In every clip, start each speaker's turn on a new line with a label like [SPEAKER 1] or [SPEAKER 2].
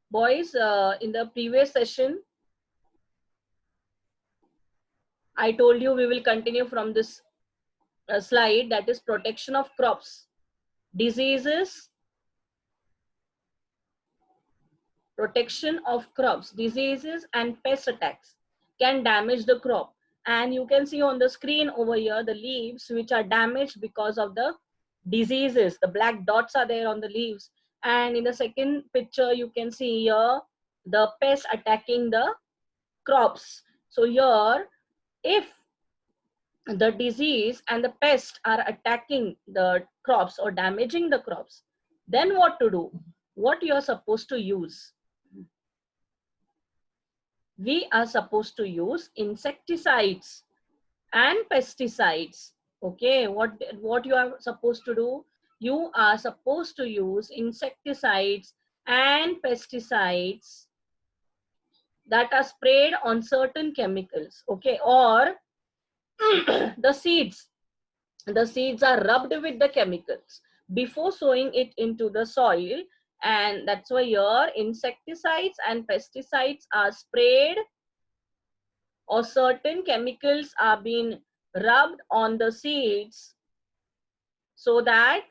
[SPEAKER 1] Boys, in the previous session, I told you we will continue from this slide, that is protection of crops. Diseases, protection of crops, diseases and pest attacks can damage the crop. And you can see on the screen over here the leaves which are damaged because of the diseases. The black dots are there on the leaves. And in the second picture, you can see here the pest attacking the crops. So here, if the disease and the pest are attacking the crops or damaging the crops, then what to do? What you are supposed to use? We are supposed to use insecticides and pesticides. Okay, what you are supposed to do? You are supposed to use insecticides and pesticides that are sprayed on certain chemicals. Okay, or the seeds are rubbed with the chemicals before sowing it into the soil, and that's why your insecticides and pesticides are sprayed, or certain chemicals are being rubbed on the seeds so that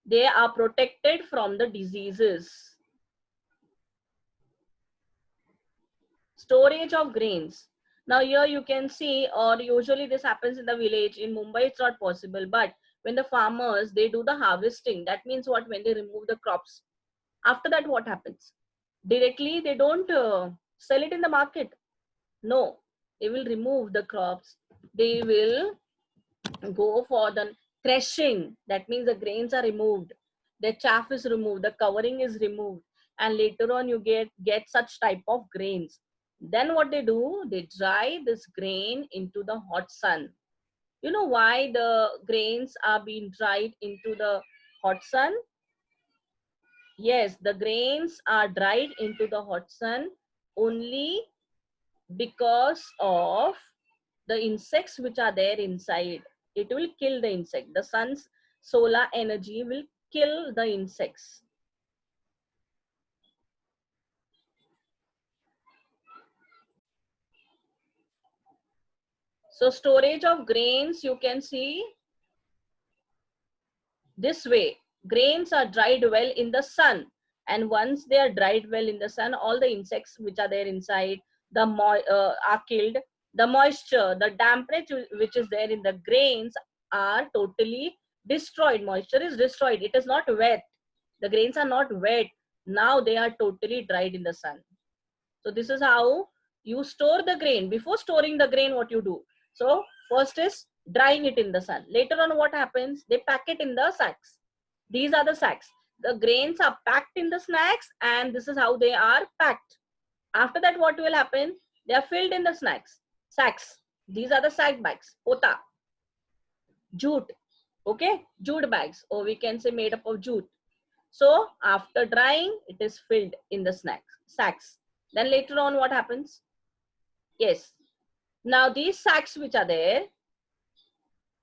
[SPEAKER 1] they are protected from the diseases. Storage of grains. Now here you can see, or usually this happens in the village. In Mumbai it's not possible, but when the farmers, they do the harvesting, that means what? When they remove the crops, after that what happens? Directly they don't sell it in the market. No, they will remove the crops. They will go for the threshing. That means the grains are removed, the chaff is removed, the covering is removed, and later on you get such type of grains. Then what they do, they dry this grain into the hot sun. You know why the grains are being dried into the hot sun? Yes, the grains are dried into the hot sun only because of the insects which are there inside. It will kill the insect. The sun's solar energy will kill the insects. So storage of grains, you can see this way. Grains are dried well in the sun, and once they are dried well in the sun, all the insects which are there inside are killed. The moisture, the dampness which is there in the grains are totally destroyed. Moisture is destroyed. It is not wet. The grains are not wet. Now they are totally dried in the sun. So this is how you store the grain. Before storing the grain, what you do? So first is drying it in the sun. Later on what happens? They pack it in the sacks. These are the sacks. The grains are packed in the snacks, and this is how they are packed. After that what will happen? They are filled in the sacks. These are the sack bags. Pota, jute. Okay, jute bags, or we can say made up of jute. So after drying, it is filled in the sacks. Then later on what happens? Yes. Now these sacks which are there,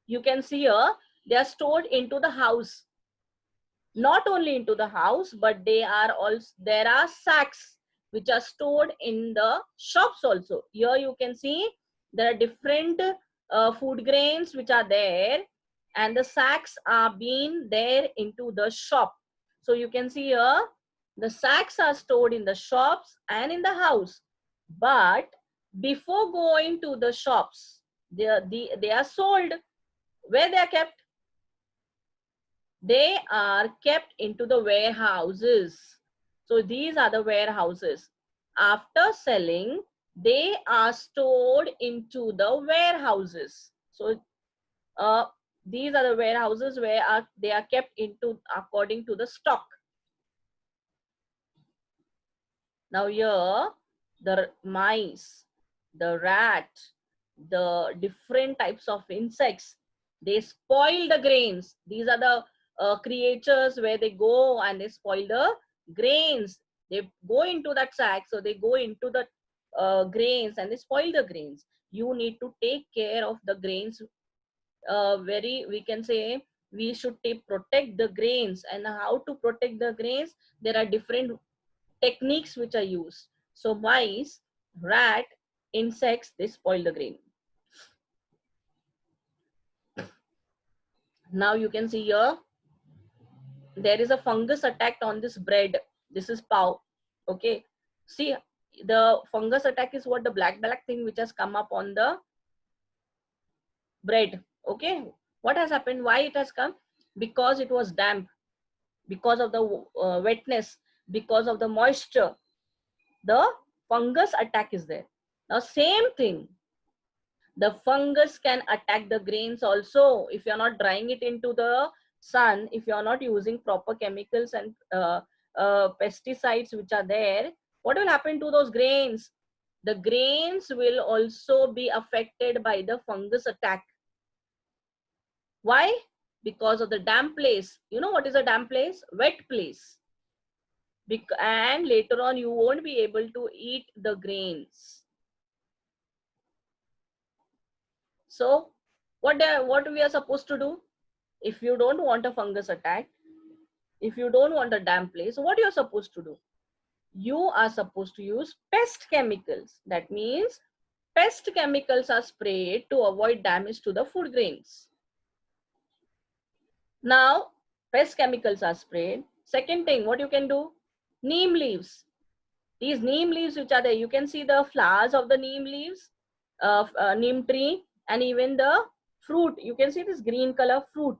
[SPEAKER 1] you can see here, they are stored into the house. Not only into the house, but they are also, there are sacks which are stored in the shops also. Here you can see there are different food grains which are there, and the sacks are being there into the shop. So you can see here the sacks are stored in the shops and in the house. But before going to the shops, they are sold. Where they are kept? They are kept into the warehouses. So these are the warehouses. After selling, they are stored into the warehouses. So these are the warehouses where they are kept into according to the stock. Now here, the mice, the rat, the different types of insects, they spoil the grains. These are the creatures where they go and they spoil the grains. They go into that sack, so they go into the grains and they spoil the grains. You need to take care of the grains. We can say we should protect the grains. And how to protect the grains? There are different techniques which are used. So mice, rat, insects, they spoil the grain. Now you can see here, there is a fungus attacked on this bread. This is pav. Okay. See, the fungus attack is what, the black thing which has come up on the bread. Okay. What has happened? Why it has come? Because it was damp, because of the wetness, because of the moisture. The fungus attack is there. Now, same thing. The fungus can attack the grains also if you're not drying it into the sun, if you're not using proper chemicals and pesticides which are there. What will happen to those grains? The grains will also be affected by the fungus attack. Why? Because of the damp place. You know what is a damp place? Wet place. And later on you won't be able to eat the grains. So what we are supposed to do? If you don't want a fungus attack, if you don't want a damp place, what you're supposed to do? You are supposed to use pest chemicals. That means pest chemicals are sprayed to avoid damage to the food grains. Now, pest chemicals are sprayed. Second thing, what you can do? Neem leaves. These neem leaves which are there, you can see the flowers of the neem leaves of neem tree, and even the fruit. You can see this green color fruit.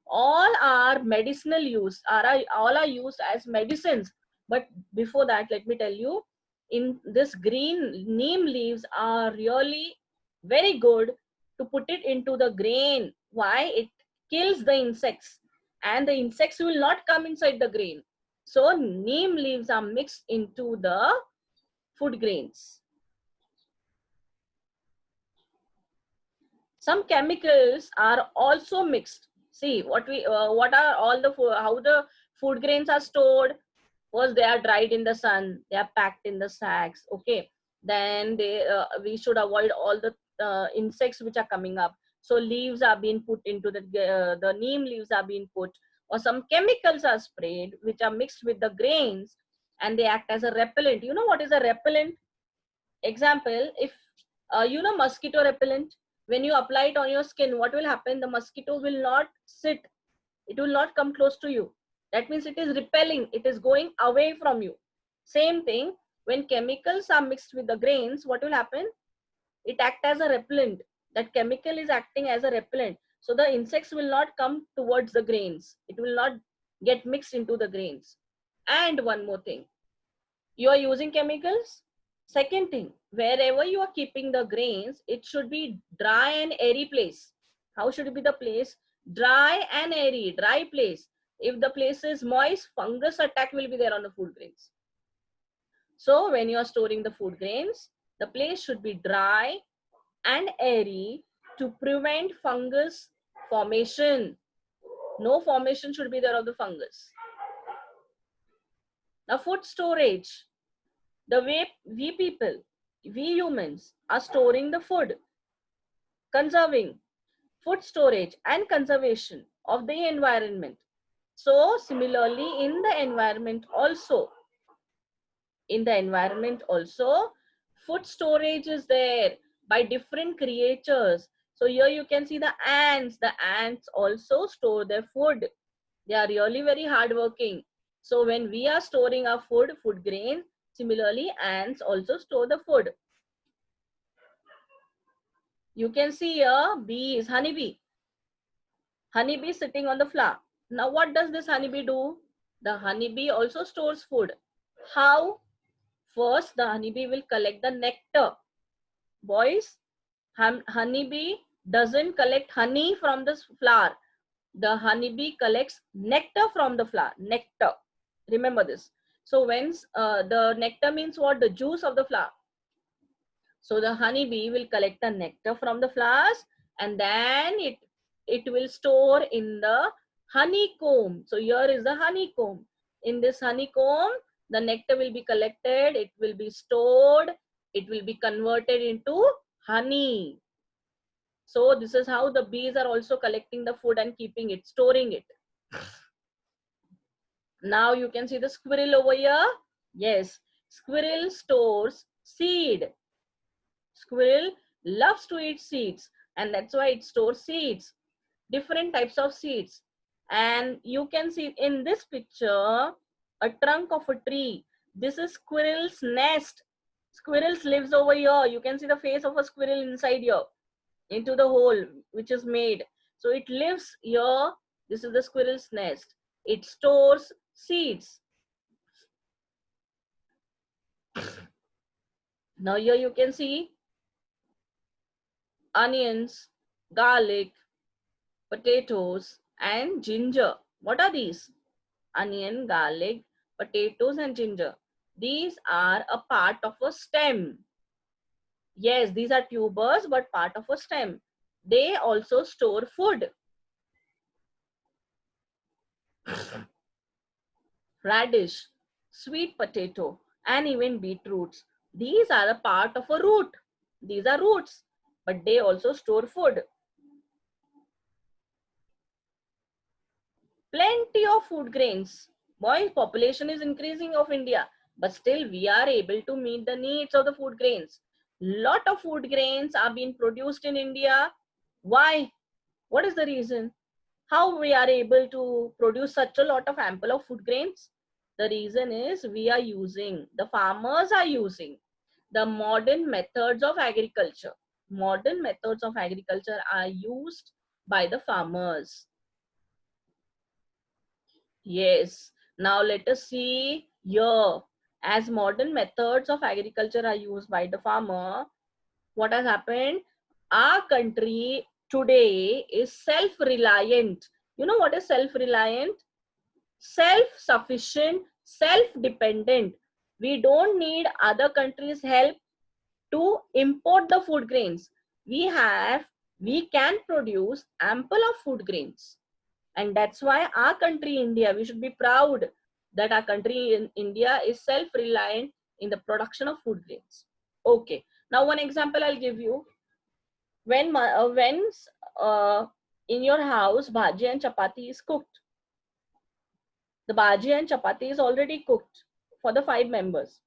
[SPEAKER 1] All are medicinal use, all are used as medicines. But before that, let me tell you, in this green neem leaves are really very good to put it into the grain. Why? It kills the insects, and the insects will not come inside the grain. So neem leaves are mixed into the food grains. Some chemicals are also mixed. See what are all the how the food grains are stored. First, they are dried in the sun. They are packed in the sacks. Okay. Then we should avoid all the insects which are coming up. So leaves are being put into the neem leaves are being put, or some chemicals are sprayed which are mixed with the grains, and they act as a repellent. You know what is a repellent? Example, if mosquito repellent, when you apply it on your skin, what will happen? The mosquito will not sit, it will not come close to you. That means it is repelling, it is going away from you. Same thing, when chemicals are mixed with the grains, what will happen? It acts as a repellent. That chemical is acting as a repellent, so the insects will not come towards the grains, it will not get mixed into the grains. And one more thing, you are using chemicals. Second thing, wherever you are keeping the grains, it should be dry and airy place. How should it be the place? Dry and airy, dry place. If the place is moist, fungus attack will be there on the food grains. So when you are storing the food grains, the place should be dry and airy to prevent fungus formation. No formation should be there of the fungus. Now, food storage. The way we people, we humans are storing the food, conserving food storage and conservation of the environment. So similarly, in the environment also, food storage is there by different creatures. So here you can see the ants. The ants also store their food. They are really very hardworking. So when we are storing our food grain, similarly ants also store the food. You can see here bees, honeybee. Honeybee sitting on the flower. Now what does this honeybee do? The honeybee also stores food. How? First, the honeybee will collect the nectar. Boys, honeybee doesn't collect honey from this flower. The honeybee collects nectar from the flower. Nectar. Remember this. So when the nectar means what? The juice of the flower. So the honeybee will collect the nectar from the flowers, and then it will store in the honeycomb. So here is the honeycomb. In this honeycomb, the nectar will be collected, it will be stored, it will be converted into honey. So this is how the bees are also collecting the food and keeping it, storing it. Now you can see the squirrel over here. Yes, squirrel stores seed. Squirrel loves to eat seeds, and that's why it stores seeds, different types of seeds. And you can see in this picture a trunk of a tree. This is squirrel's nest. Squirrels lives over here. You can see the face of a squirrel inside here, into the hole which is made. So it lives here. This is the squirrel's nest. It stores seeds. Now here you can see onions, garlic, potatoes, and ginger. What are these? Onion, garlic, potatoes, and ginger. These are a part of a stem. Yes, these are tubers, but part of a stem. They also store food. Radish, sweet potato, and even beetroots. These are a part of a root. These are roots, but they also store food. Plenty of food grains. Boy, population is increasing of India, but still we are able to meet the needs of the food grains. Lot of food grains are being produced in India. Why? What is the reason? How we are able to produce such a lot of ample of food grains? The reason is the farmers are using the modern methods of agriculture. Modern methods of agriculture are used by the farmers. Yes. Now let us see here. As modern methods of agriculture are used by the farmer, what has happened? Our country today is self-reliant. You know what is self-reliant? Self-sufficient, self-dependent. We don't need other countries' help to import the food grains. We can produce ample of food grains. And that's why our country, India, we should be proud that our country in India is self-reliant in the production of food grains. Okay. Now, one example I'll give you. When uh, in your house, bhaji and chapati is cooked. The bhaji and chapati is already cooked for the 5 members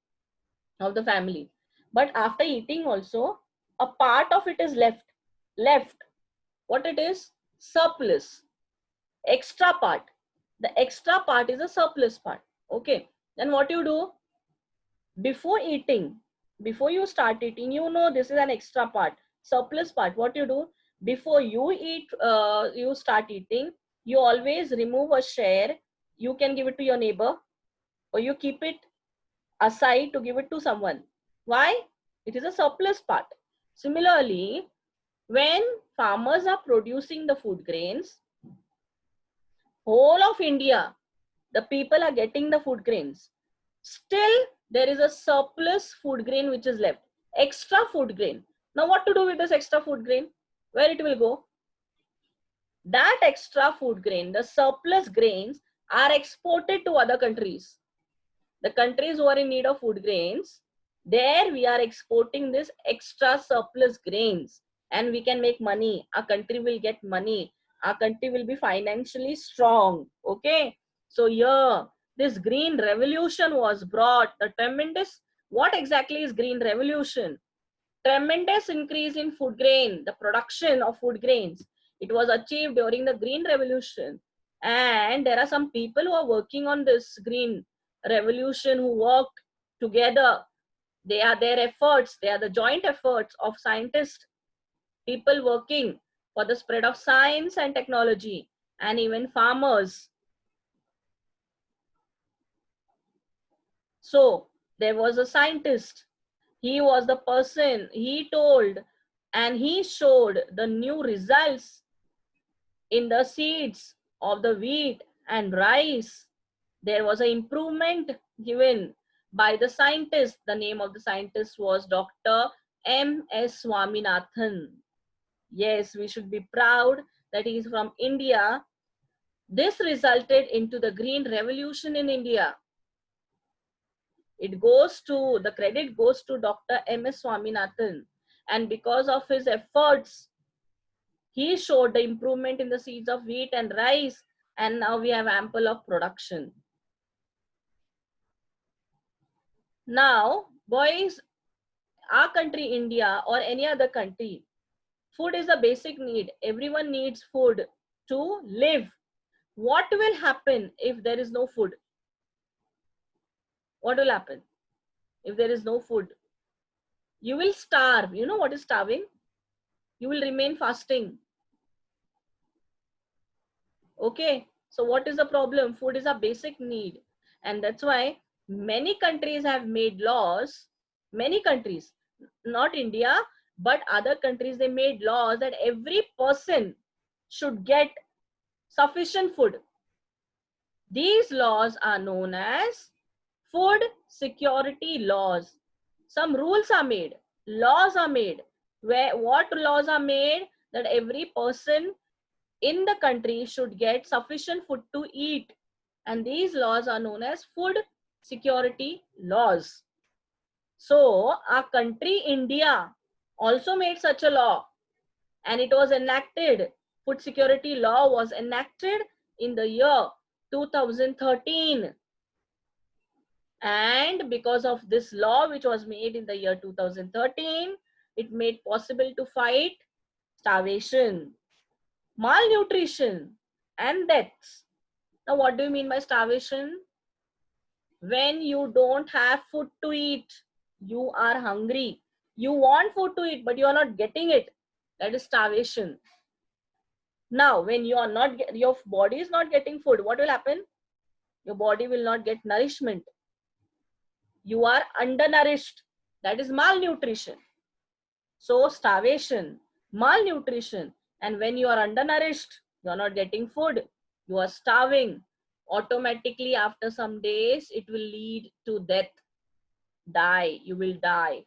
[SPEAKER 1] of the family. But after eating also, a part of it is left. Left. What it is? Surplus. Extra part. The extra part is a surplus part. Okay. Then what you do? Before eating, before you start eating, you know this is an extra part, surplus part. What you do? Before you eat, you start eating, you always remove a share. You can give it to your neighbor, or you keep it aside to give it to someone. Why? It is a surplus part. Similarly, when farmers are producing the food grains, whole of India, the people are getting the food grains. Still, there is a surplus food grain which is left. Extra food grain. Now, what to do with this extra food grain? Where it will go? That extra food grain, the surplus grains, are exported to other countries. The countries who are in need of food grains, there we are exporting this extra surplus grains, and we can make money. Our country will get money. Our country will be financially strong. Okay. So here, this green revolution was brought. The tremendous, what exactly is green revolution? Tremendous increase in food grain, the production of food grains. It was achieved during the green revolution. And there are some people who are working on this green revolution who worked together. They are their efforts, they are the joint efforts of scientists, people working for the spread of science and technology, and even farmers. So there was a scientist. He was the person, he told and he showed the new results in the seeds of the wheat and rice. There was an improvement given by the scientist. The name of the scientist was Dr. M.S. Swaminathan. Yes, we should be proud that he is from India. This resulted into the green revolution in India. The credit goes to Dr. M.S. Swaminathan. And because of his efforts, he showed the improvement in the seeds of wheat and rice, and now we have ample of production. Now, boys, our country, India, or any other country, food is a basic need. Everyone needs food to live. What will happen if there is no food? What will happen if there is no food? You will starve. You know what is starving? You will remain fasting. Okay, so what is the problem? Food is a basic need, and that's why many countries have made laws. Many countries, not India, but other countries, they made laws that every person should get sufficient food. These laws are known as food security laws. Some rules are made, laws are made. Where what laws are made? That every person in the country should get sufficient food to eat, and these laws are known as food security laws. So our country India also made such a law, and it was enacted. Food security law was enacted in the year 2013, and because of this law which was made in the year 2013, it made possible to fight starvation, malnutrition, and deaths. Now, what do you mean by starvation? When you don't have food to eat, you are hungry. You want food to eat, but you are not getting it. That is starvation. Now, when you are not, your body is not getting food, what will happen? Your body will not get nourishment. You are undernourished. That is malnutrition. So, starvation, malnutrition, and when you are undernourished, you are not getting food, you are starving. Automatically, after some days, it will lead to death. Die, you will die.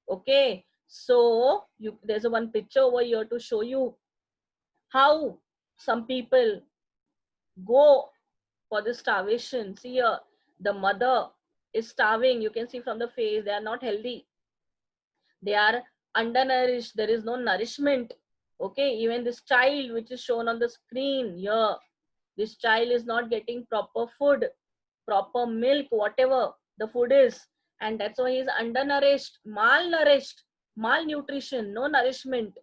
[SPEAKER 1] Okay, so there's a one picture over here to show you how some people go for the starvation. See here, the mother is starving. You can see from the face, they are not healthy. They are undernourished. There is no nourishment. Okay, even this child which is shown on the screen here, this child is not getting proper food, proper milk, whatever the food is, and that's why he is undernourished, malnourished, malnutrition, no nourishment.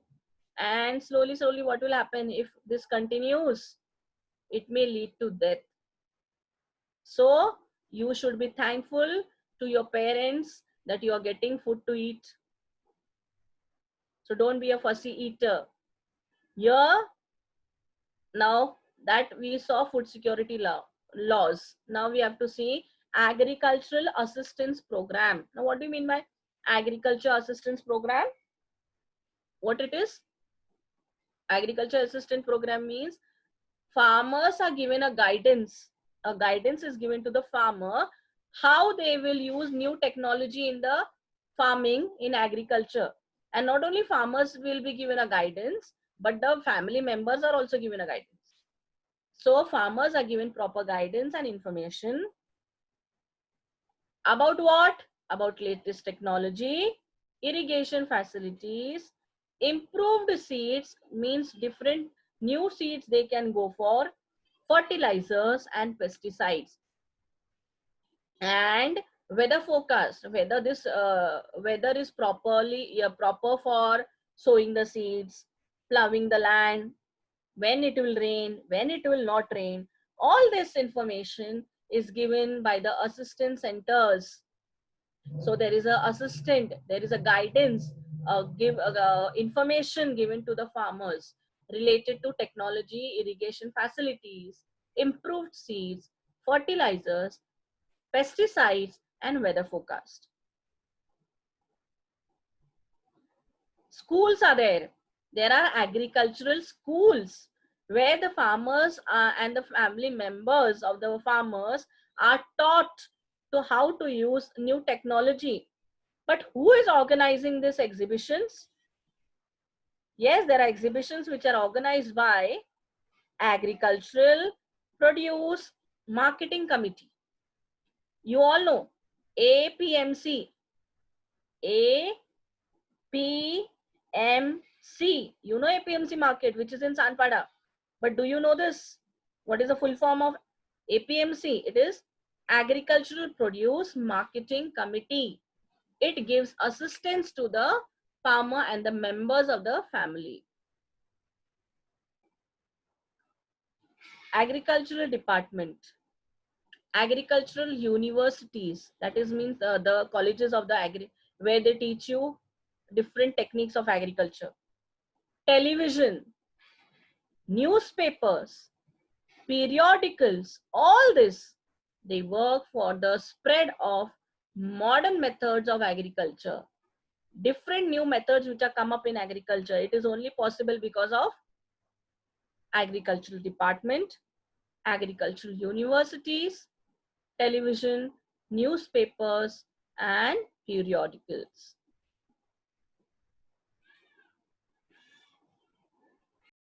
[SPEAKER 1] And slowly what will happen if this continues? It may lead to death. So you should be thankful to your parents that you are getting food to eat. So don't be a fussy eater. Here, now that we saw food security laws, now we have to see agricultural assistance program. Now, what do you mean by agriculture assistance program? What it is? Agriculture assistance program means farmers are given a guidance. A guidance is given to the farmer how they will use new technology in the farming, in agriculture. And not only farmers will be given a guidance, but the family members are also given a guidance. So farmers are given proper guidance and information about what? About latest technology, irrigation facilities, improved seeds means different new seeds they can go for, fertilizers and pesticides, and weather forecast, whether this weather is proper for sowing the seeds, plowing the land, when it will rain, when it will not rain. All this information is given by the assistance centers. So there is a assistant, there is a guidance, give information given to the farmers related to technology, irrigation facilities, improved seeds, fertilizers, pesticides, and weather forecast. Schools are there. There are agricultural schools where the farmers and the family members of the farmers are taught to how to use new technology. But who is organizing these exhibitions? Yes, there are exhibitions which are organized by Agricultural Produce Marketing Committee. You all know APMC. APMC. You know APMC market, which is in Sanpada. But do you know this? What is the full form of APMC? It is Agricultural Produce Marketing Committee. It gives assistance to the farmer and the members of the family. Agricultural Department. Agricultural universities, that is means the colleges of the agri, where they teach you different techniques of agriculture. Television, newspapers, periodicals, all this, they work for the spread of modern methods of agriculture. Different new methods which are come up in agriculture, it is only possible because of agricultural department, agricultural universities, television, newspapers, and periodicals.